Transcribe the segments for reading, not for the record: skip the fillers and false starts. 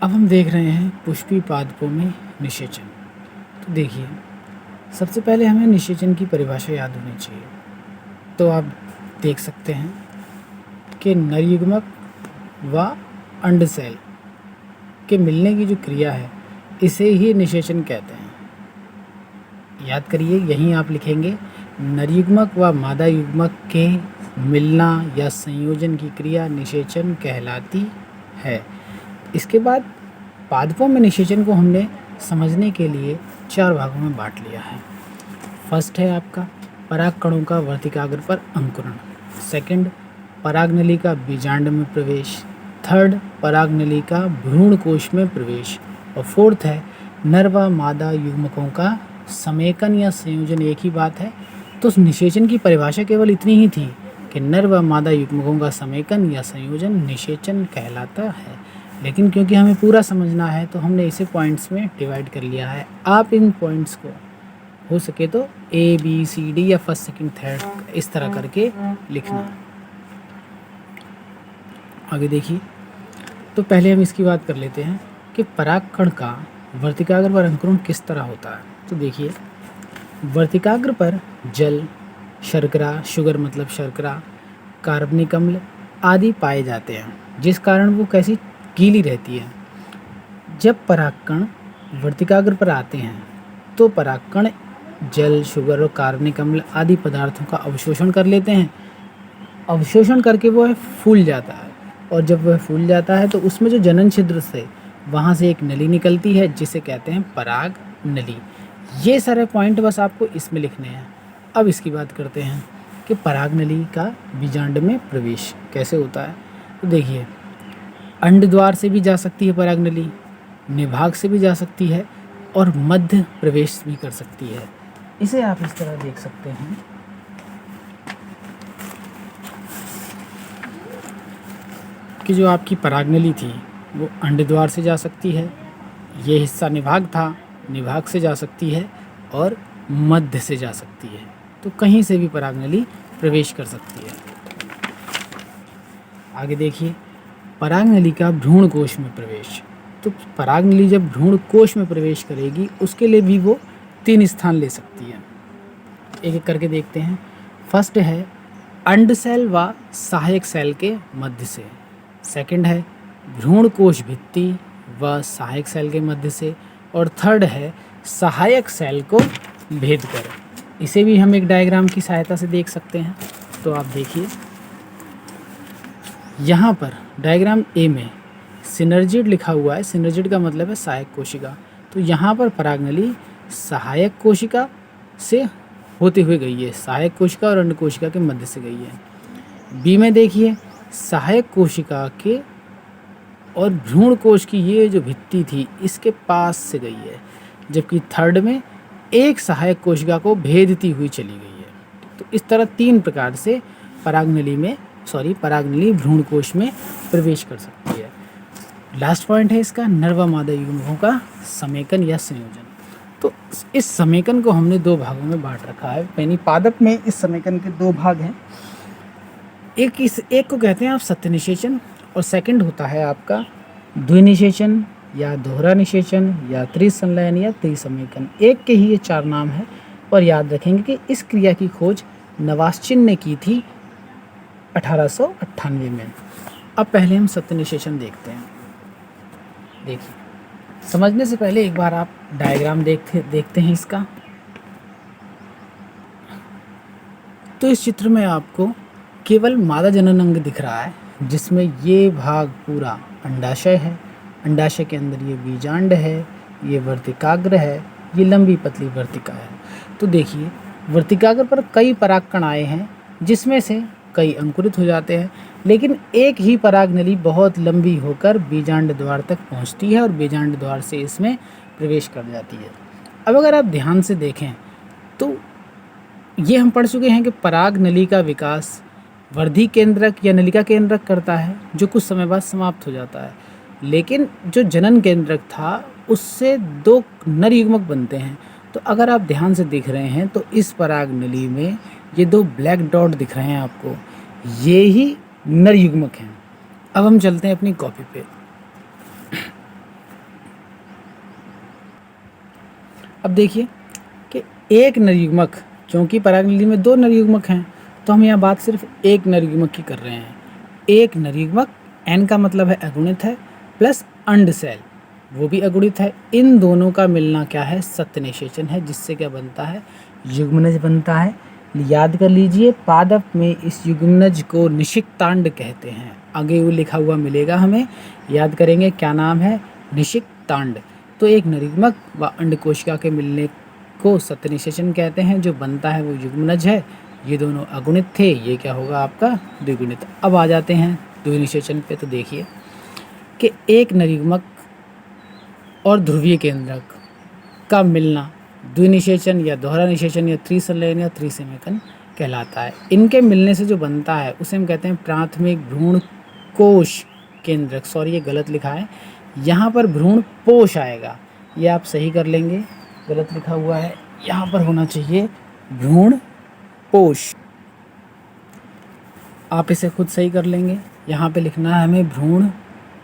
अब हम देख रहे हैं पुष्पी पादपों में निषेचन। तो देखिए, सबसे पहले हमें निषेचन की परिभाषा याद होनी चाहिए। तो आप देख सकते हैं कि नरयुग्मक व अंडसेल के मिलने की जो क्रिया है, इसे ही निषेचन कहते हैं। याद करिए, यहीं आप लिखेंगे नरयुग्मक व मादा युग्मक के मिलना या संयोजन की क्रिया निषेचन कहलाती है। इसके बाद पादपों में निषेचन को हमने समझने के लिए 4 भागों में बांट लिया है। फर्स्ट है आपका पराग कणों का वर्तिकाग्र पर अंकुरण। सेकंड, परागनली का बीजांड में प्रवेश। थर्ड, परागनली का भ्रूण कोश में प्रवेश। और फोर्थ है नर व मादा युग्मकों का समेकन या संयोजन। एक ही बात है। तो निषेचन की परिभाषा केवल इतनी ही थी कि नर व मादा युग्मकों का समेकन या संयोजन निषेचन कहलाता है। लेकिन क्योंकि हमें पूरा समझना है तो हमने इसे पॉइंट्स में डिवाइड कर लिया है। आप इन पॉइंट्स को हो सके तो ABCD या फर्स्ट सेकंड थर्ड इस तरह करके लिखना। आगे देखिए, तो पहले हम इसकी बात कर लेते हैं कि परागकण का वर्तिकाग्र पर अंकुरण किस तरह होता है। तो देखिए, वर्तिकाग्र पर जल, शर्करा, शुगर मतलब शर्करा, कार्बनिक अम्ल आदि पाए जाते हैं, जिस कारण वो कैसी गीली रहती है। जब परागकण वर्तिकाग्र पर आते हैं तो परागकण जल, शुगर और कार्बनिक अम्ल आदि पदार्थों का अवशोषण कर लेते हैं। अवशोषण करके वह फूल जाता है, और जब वह फूल जाता है तो उसमें जो जनन छिद्र से वहाँ से एक नली निकलती है जिसे कहते हैं पराग नली। ये सारे पॉइंट बस आपको इसमें लिखने हैं। अब इसकी बात करते हैं कि पराग नली का बीजांड में प्रवेश कैसे होता है। तो देखिए, अंड द्वार से भी जा सकती है पराग नली, निभाग से भी जा सकती है और मध्य प्रवेश भी कर सकती है। इसे आप इस तरह देख सकते हैं कि जो आपकी परागनली थी वो अंड द्वार से जा सकती है, ये हिस्सा निभाग था, निभाग से जा सकती है और मध्य से जा सकती है। तो कहीं से भी परागनली प्रवेश कर सकती है। आगे देखिए, परागनली का भ्रूण कोश में प्रवेश। तो परागनली जब भ्रूण कोश में प्रवेश करेगी उसके लिए भी वो 3 स्थान ले सकती है। एक एक करके देखते हैं। फर्स्ट है अंड सेल व सहायक सेल के मध्य से। सेकंड है भ्रूण कोश भित्ति व सहायक सेल के मध्य से। और थर्ड है सहायक सेल को भेद कर। इसे भी हम एक डायग्राम की सहायता से देख सकते हैं। तो आप देखिए, यहाँ पर डायग्राम ए में सिनर्जिड लिखा हुआ है। सिनर्जिड का मतलब है सहायक कोशिका। तो यहाँ पर परागनली सहायक कोशिका से होते हुए गई है, सहायक कोशिका और अंड कोशिका के मध्य से गई है। बी में देखिए, सहायक कोशिका के और भ्रूण कोश की ये जो भित्ति थी इसके पास से गई है, जबकि थर्ड में एक सहायक कोशिका को भेदती हुई चली गई है। तो इस तरह 3 प्रकार से परागनली भ्रूण कोश में प्रवेश कर सकती है। लास्ट पॉइंट है इसका नर व मादा युग्मकों का समेकन या संयोजन। तो इस समेकन को हमने 2 भागों में बांट रखा है। यानी पादप में इस समेकन के 2 भाग हैं। एक को कहते हैं आप सत्य निषेचन, और सेकंड होता है आपका द्विनिषेचन या दोहरा निषेचन या त्रिसंलयन या त्रिसमेकन। एक के ही ये 4 नाम हैं। और याद रखेंगे कि इस क्रिया की खोज नवाश्चिन ने की थी 1898 में। अब पहले हम सत्य निषेचन देखते हैं। देखिए, समझने से पहले एक बार आप डायग्राम देखते हैं इसका। तो इस चित्र में आपको केवल मादा जनन अंग दिख रहा है, जिसमें ये भाग पूरा अंडाशय है। अंडाशय के अंदर ये बीजांड है, ये वर्तिकाग्र है, ये लंबी पतली वर्तिका है। तो देखिए, वर्तिकाग्र पर कई परागकण आए हैं, जिसमें से कई अंकुरित हो जाते हैं, लेकिन एक ही परागनली बहुत लंबी होकर बीजांड द्वार तक पहुंचती है और बीजांड द्वार से इसमें प्रवेश कर जाती है। अब अगर आप ध्यान से देखें तो ये हम पढ़ चुके हैं कि परागनली का विकास वर्धी केंद्रक या नलिका केंद्रक करता है, जो कुछ समय बाद समाप्त हो जाता है। लेकिन जो जनन केंद्रक था उससे 2 नर युग्मक बनते हैं। तो अगर आप ध्यान से देख रहे हैं तो इस परागनली में ये 2 ब्लैक डॉट दिख रहे हैं आपको, ये ही नर युग्मक हैं। अब हम चलते हैं अपनी कॉपी पे। अब देखिए कि एक नरयुग्मक, क्योंकि परागनली में 2 नरयुग्मक हैं तो हम यहाँ बात सिर्फ एक नरयुग्मक की कर रहे हैं। एक नरयुग्मक, एन का मतलब है अगुणित है, प्लस अंड सेल वो भी अगुणित है। इन दोनों का मिलना क्या है? सत्य निषेचन है, जिससे क्या बनता है? युग्मनज बनता है। याद कर लीजिए, पादप में इस युग्मनज को निषिक्तांड कहते हैं। आगे वो लिखा हुआ मिलेगा हमें, याद करेंगे क्या नाम है? निषिक्तांड। तो एक नरयुग्मक व अंड कोशिका के मिलने को सत्य निषेचन कहते हैं। जो बनता है वो युग्मनज है। ये दोनों अगुणित थे, ये क्या होगा आपका? द्विगुणित। अब आ जाते हैं द्विनिषेचन पे। तो देखिए कि एक नरयुग्मक और ध्रुवीय केंद्रक का मिलना द्विनिषेचन या दोहरा निषेचन या त्रिसंलयन या त्रिसेमेकन कहलाता है। इनके मिलने से जो बनता है उसे हम कहते हैं प्राथमिक भ्रूण कोश केंद्रक। सॉरी, ये गलत लिखा है, यहाँ पर भ्रूण पोष आएगा, ये आप सही कर लेंगे, गलत लिखा हुआ है, यहाँ पर होना चाहिए भ्रूण पोष। आप इसे खुद सही कर लेंगे, यहाँ पे लिखना है हमें भ्रूण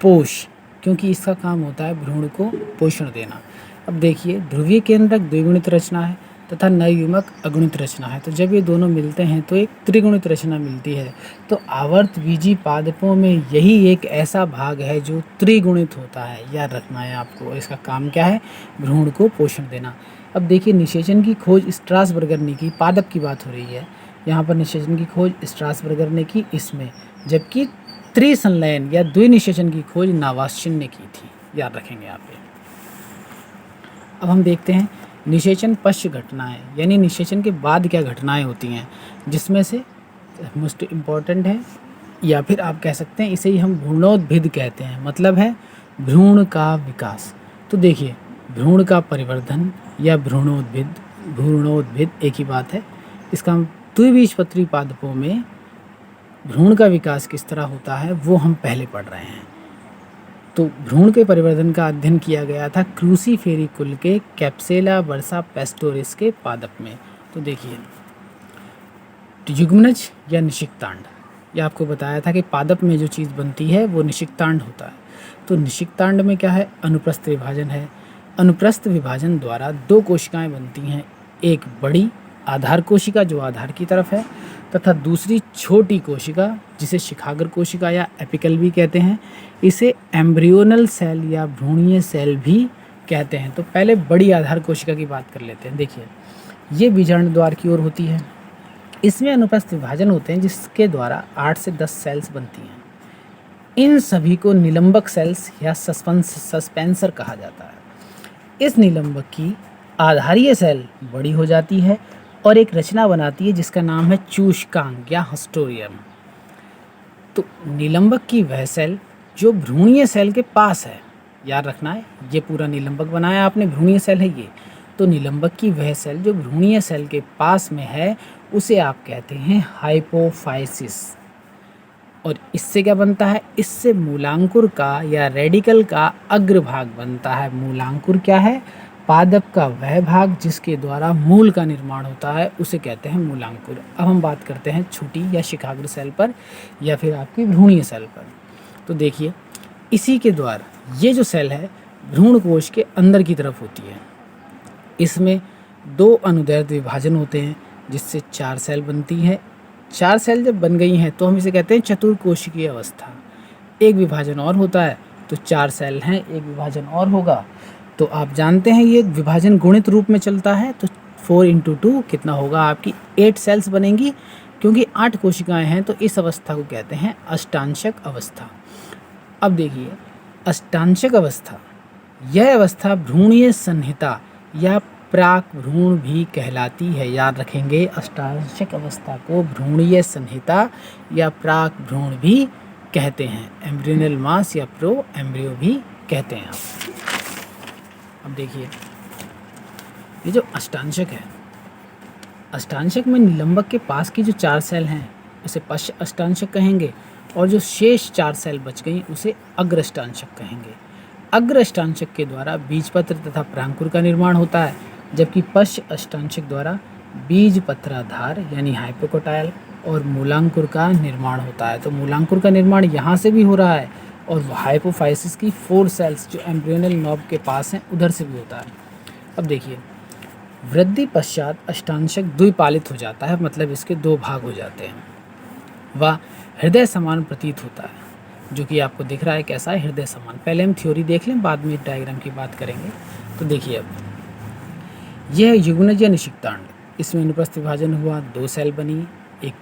पोष, क्योंकि इसका काम होता है भ्रूण को पोषण देना। अब देखिए, ध्रुवीय केंद्रक द्विगुणित रचना है तथा नरयुग्मक अगुणित रचना है। तो जब ये दोनों मिलते हैं तो एक त्रिगुणित रचना मिलती है। तो आवर्तबीजी पादपों में यही एक ऐसा भाग है जो त्रिगुणित होता है, याद रखना है आपको। इसका काम क्या है? भ्रूण को पोषण देना। अब देखिए, निषेचन की खोज स्ट्रासबर्गर ने की, पादप की बात हो रही है यहाँ पर। निषेचन की खोज स्ट्रासबर्गर ने की इसमें, जबकि त्रिसंलयन या द्विनिषेचन की खोज नावास्चिन ने की थी, याद रखेंगे आप ये। अब हम देखते हैं निषेचन पश्च घटनाएं, यानी निषेचन के बाद क्या घटनाएं होती हैं, जिसमें से मोस्ट इम्पॉर्टेंट है, या फिर आप कह सकते हैं इसे ही हम भ्रूणोद्भिद कहते हैं, मतलब है भ्रूण का विकास। तो देखिए, भ्रूण का परिवर्धन या भ्रूणोद्भिद एक ही बात है। इसका हम द्विबीजपत्री पादपों में भ्रूण का विकास किस तरह होता है वो हम पहले पढ़ रहे हैं। तो भ्रूण के परिवर्तन का अध्ययन किया गया था क्रूसीफेरी कुल के कैप्सेला वर्सा पेस्टोरिस के पादप में। तो देखिए, युग्मनज या निषिक्तांड, ये आपको बताया था कि पादप में जो चीज़ बनती है वो निषिक्तांड होता है। तो निषिक्तांड में क्या है? अनुप्रस्थ विभाजन है। अनुप्रस्थ विभाजन द्वारा 2 कोशिकाएं बनती हैं, एक बड़ी आधार कोशिका जो आधार की तरफ है, तथा दूसरी छोटी कोशिका जिसे शिखाग्र कोशिका या एपिकल भी कहते हैं। इसे एम्ब्रियोनल सेल या भ्रूणीय सेल भी कहते हैं। तो पहले बड़ी आधार कोशिका की बात कर लेते हैं। देखिए, ये बीजांड द्वार की ओर होती है, इसमें अनुप्रस्थ विभाजन होते हैं जिसके द्वारा 8 से 10 सेल्स बनती हैं। इन सभी को निलंबक सेल्स या सस्पेंसर कहा जाता है। इस निलंबक की आधारीय सेल बड़ी हो जाती है और एक रचना बनाती है जिसका नाम है चूषकांग या हस्टोरियम। तो निलंबक की वह सेल जो भ्रूणीय सेल के पास है, याद रखना है, ये पूरा निलंबक बनाया आपने, भ्रूणीय सेल है ये। तो निलंबक की वह सेल जो भ्रूणीय सेल के पास में है उसे आप कहते हैं हाइपोफाइसिस। और इससे क्या बनता है? इससे मूलांकुर का या रेडिकल का अग्रभाग बनता है। मूलांकुर क्या है? पादप का वह भाग जिसके द्वारा मूल का निर्माण होता है उसे कहते हैं मूलांकुर। अब हम बात करते हैं छोटी या शिखाग्र सेल पर या फिर आपकी भ्रूणीय सेल पर। तो देखिए, इसी के द्वारा ये जो सेल है भ्रूण कोश के अंदर की तरफ होती है। इसमें 2 अनुदैर्ध्य विभाजन होते हैं जिससे 4 सेल बनती हैं। 4 सेल जब बन गई हैं तो हम इसे कहते हैं चतुर्कोशिकीय अवस्था। एक विभाजन और होता है तो 4 सेल हैं, एक विभाजन और होगा। तो आप जानते हैं ये विभाजन गुणित रूप में चलता है। तो 4 × 2 कितना होगा? आपकी 8 सेल्स बनेंगी, क्योंकि 8 कोशिकाएं हैं। तो इस अवस्था को कहते हैं अष्टांशक अवस्था। अब देखिए, अष्टांशक अवस्था, यह अवस्था भ्रूणीय संहिता या प्राक भ्रूण भी कहलाती है। याद रखेंगे, अष्टांशक अवस्था को भ्रूणीय संहिता या प्राक भ्रूण भी कहते हैं। एम्ब्रियोनल मास या प्रो एम्ब्रियो भी कहते हैं आप। अब देखिए, ये जो अष्टांशक है, अष्टांशक में निलंबक के पास की जो 4 सेल हैं उसे पश्च अष्टांशक कहेंगे, और जो शेष 4 सेल बच गई उसे अग्र अष्टांशक कहेंगे। अग्र अष्टांशक के द्वारा बीजपत्र तथा प्रांकुर का निर्माण होता है, जबकि पश्च अष्टांशक द्वारा बीजपत्राधार यानी हाइपोकोटाइल और मूलांकुर का निर्माण होता है। तो मूलांकुर का निर्माण यहाँ से भी हो रहा है और हाइपोफाइसिस की 4 सेल्स जो एम्ब्रियोनल नॉब के पास हैं उधर से भी होता है। अब देखिए, वृद्धि पश्चात अष्टांशक द्विपालित हो जाता है, मतलब इसके दो भाग हो जाते हैं। वह हृदय समान प्रतीत होता है, जो कि आपको दिख रहा है कैसा है, हृदय समान। पहले हम थ्योरी देख लें, बाद में डायग्राम की बात करेंगे। तो देखिए अब यह युग्मनज या निषिक्तांड, इसमें अनुप्रस्थ विभाजन हुआ, दो सेल बनी, एक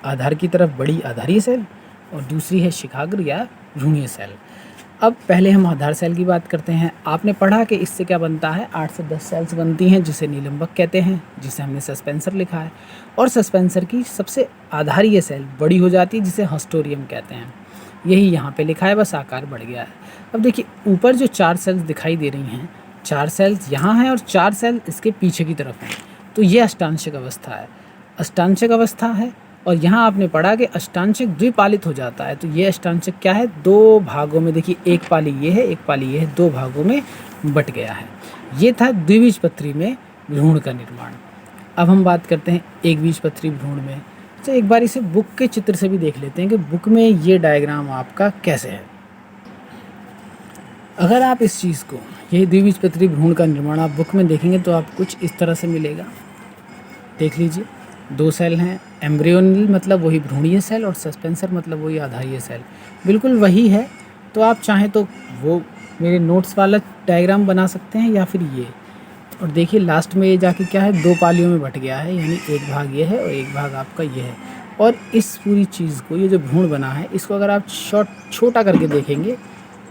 आधार की तरफ बड़ी आधारीय सेल और दूसरी है शिखाग्र या भ्रूणीय सेल। अब पहले हम आधार सेल की बात करते हैं। आपने पढ़ा कि इससे क्या बनता है, 8 से 10 सेल्स बनती हैं, जिसे नीलंबक कहते हैं, जिसे हमने सस्पेंसर लिखा है। और सस्पेंसर की सबसे आधारीय सेल बड़ी हो जाती है, जिसे हस्टोरियम कहते हैं। यही यहाँ पे लिखा है, बस आकार बढ़ गया है। अब देखिए ऊपर जो 4 सेल्स दिखाई दे रही हैं, 4 सेल्स यहाँ हैं और 4 सेल इसके पीछे की तरफ हैं, तो ये अष्टांशिक अवस्था है। अष्टांशिक अवस्था है और यहाँ आपने पढ़ा कि अष्टांशिक द्विपालित हो जाता है। तो ये अष्टांशिक क्या है, दो भागों में, देखिए एक पाली ये है, एक पाली ये है, दो भागों में बट गया है। ये था द्विबीजपत्री में भ्रूण का निर्माण। अब हम बात करते हैं एक बीजपत्री भ्रूण में। तो एक बार इसे बुक के चित्र से भी देख लेते हैं कि बुक में ये डायग्राम आपका कैसे है। अगर आप इस चीज़ को, यही द्विबीजपत्री भ्रूण का निर्माण आप बुक में देखेंगे तो आप कुछ इस तरह से मिलेगा। देख लीजिए, दो सेल हैं, एम्ब्रियोनल मतलब वही भ्रूणीय सेल और सस्पेंसर मतलब वही आधारीय सेल, बिल्कुल वही है। तो आप चाहें तो वो मेरे नोट्स वाला डायग्राम बना सकते हैं या फिर ये। और देखिए लास्ट में ये जाके क्या है, दो पालियों में बट गया है, यानी एक भाग ये है और एक भाग आपका ये है। और इस पूरी चीज़ को, ये जो भ्रूण बना है, इसको अगर आप छोटा करके देखेंगे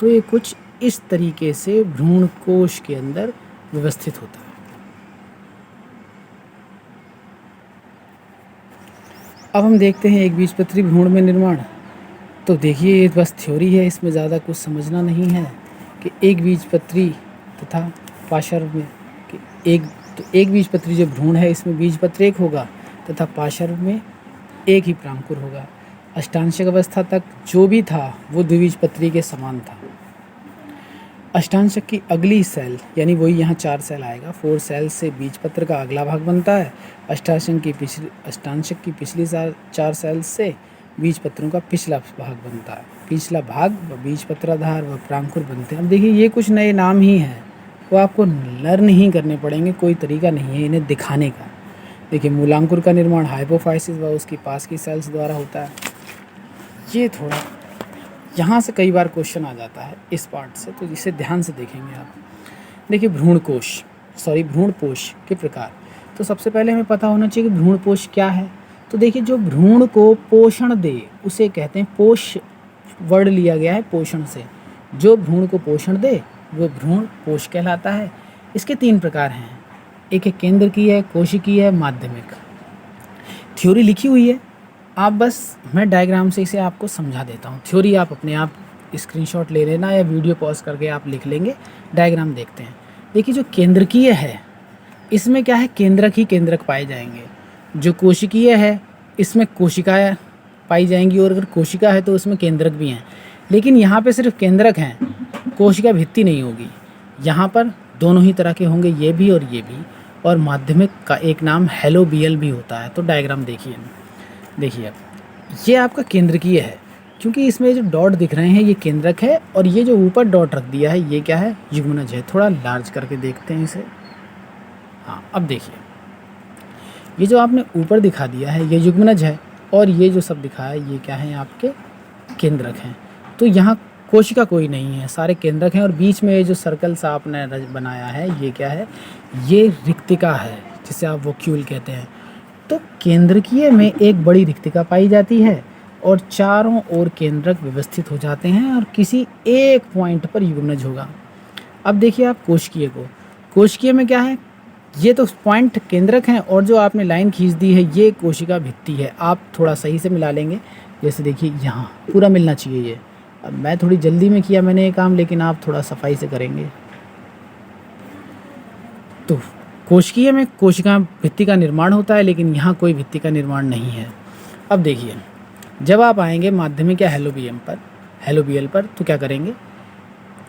तो ये कुछ इस तरीके से भ्रूण कोश के अंदर व्यवस्थित होता है। अब हम देखते हैं एक बीजपत्री भ्रूण में निर्माण। तो देखिए ये बस थ्योरी है, इसमें ज़्यादा कुछ समझना नहीं है कि एक बीजपत्री तथा पार्श्व में एक बीजपत्री जो भ्रूण है, इसमें बीजपत्र एक होगा तथा पार्श्व में एक ही प्रांकुर होगा। अष्टांशिक अवस्था तक जो भी था वो द्विबीजपत्री के समान था। अष्टांशक की अगली सेल, यानी वही यहाँ 4 सेल आएगा, 4 सेल से बीजपत्र का अगला भाग बनता है। अष्टांशक की पिछली 4 सेल से बीजपत्रों का पिछला भाग बनता है। पिछला भाग व बीजपत्राधार व प्रांकुर बनते हैं। अब देखिए ये कुछ नए नाम ही हैं, वो आपको लर्न ही करने पड़ेंगे, कोई तरीका नहीं है इन्हें दिखाने का। देखिए मूलांकुर का निर्माण हाइपोफाइसिस व उसकी पास की सेल्स द्वारा होता है। ये थोड़ा यहाँ से कई बार क्वेश्चन आ जाता है इस पार्ट से, तो इसे ध्यान से देखेंगे आप। देखिए भ्रूणपोष के प्रकार। तो सबसे पहले हमें पता होना चाहिए कि भ्रूणपोष क्या है। तो देखिए जो भ्रूण को पोषण दे उसे कहते हैं, पोष वर्ड लिया गया है पोषण से, जो भ्रूण को पोषण दे वो भ्रूण पोष कहलाता है। इसके 3 प्रकार हैं, एक है केंद्रकीय, कोशिकीय, माध्यमिक। थ्योरी लिखी हुई है, आप बस मैं डायग्राम से इसे आपको समझा देता हूँ। थ्योरी आप अपने आप स्क्रीनशॉट ले लेना या वीडियो पॉज करके आप लिख लेंगे। डायग्राम देखते हैं। देखिए जो केंद्रकीय है इसमें क्या है, केंद्रक ही केंद्रक पाए जाएंगे। जो कोशिकीय है इसमें कोशिकाएं पाई जाएंगी, और अगर कोशिका है तो उसमें केंद्रक भी हैं, लेकिन यहाँ पे सिर्फ केंद्रक हैं, कोशिका भित्ति नहीं होगी। यहाँ पर दोनों ही तरह के होंगे, ये भी और ये भी। और माध्यमिक का एक नाम हेलोबियल भी होता है। तो डायग्राम देखिए अब ये आपका केंद्रकीय है, क्योंकि इसमें जो डॉट दिख रहे हैं ये केंद्रक है, और ये जो ऊपर डॉट रख दिया है ये क्या है, युग्मनज है। थोड़ा लार्ज करके देखते हैं इसे। हाँ अब देखिए ये जो आपने ऊपर दिखा दिया है ये युग्मनज है, और ये जो सब दिखाया है ये क्या है, आपके केंद्रक हैं। तो यहाँ कोशिका कोई नहीं है, सारे केंद्रक हैं। और बीच में ये जो सर्कल सा आपने बनाया है ये क्या है, ये रिक्तिका है, जिसे आप वोक्यूल कहते हैं। तो केंद्रकीय में एक बड़ी रिक्तिका पाई जाती है और चारों ओर केंद्रक व्यवस्थित हो जाते हैं, और किसी एक पॉइंट पर युग्मनज होगा। अब देखिए आप कोशिकीय में क्या है, ये तो पॉइंट केंद्रक हैं, और जो आपने लाइन खींच दी है ये कोशिका भित्ति है। आप थोड़ा सही से मिला लेंगे, जैसे देखिए यहाँ पूरा मिलना चाहिए ये। अब मैं थोड़ी जल्दी में किया मैंने ये काम, लेकिन आप थोड़ा सफाई से करेंगे। तो कोशिकीय में कोशिका भित्ति का निर्माण होता है, लेकिन यहाँ कोई भित्ति का निर्माण नहीं है। अब देखिए जब आप आएंगे माध्यमिक या हेलोबियल पर तो क्या करेंगे,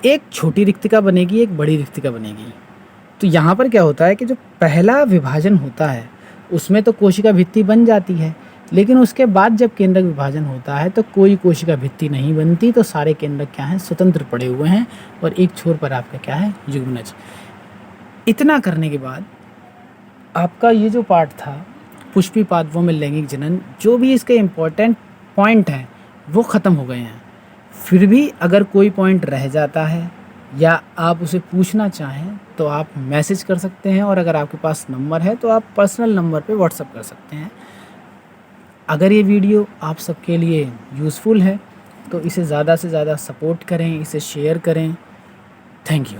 एक छोटी रिक्तिका बनेगी, एक बड़ी रिक्तिका बनेगी। तो यहाँ पर क्या होता है कि जो पहला विभाजन होता है उसमें तो कोशिका भित्ति बन जाती है, लेकिन उसके बाद जब केंद्रक विभाजन होता है तो कोई कोशिका भित्ति नहीं बनती। तो सारे केंद्रक क्या हैं, स्वतंत्र पड़े हुए हैं, और एक छोर पर आपका क्या है, युग्मनज। इतना करने के बाद आपका ये जो पार्ट था पुष्पी पादपों में लैंगिक जनन, जो भी इसके इम्पोर्टेंट पॉइंट हैं वो ख़त्म हो गए हैं। फिर भी अगर कोई पॉइंट रह जाता है या आप उसे पूछना चाहें तो आप मैसेज कर सकते हैं, और अगर आपके पास नंबर है तो आप पर्सनल नंबर पे व्हाट्सअप कर सकते हैं। अगर ये वीडियो आप सबके लिए यूज़फुल है तो इसे ज़्यादा से ज़्यादा सपोर्ट करें, इसे शेयर करें। Thank you.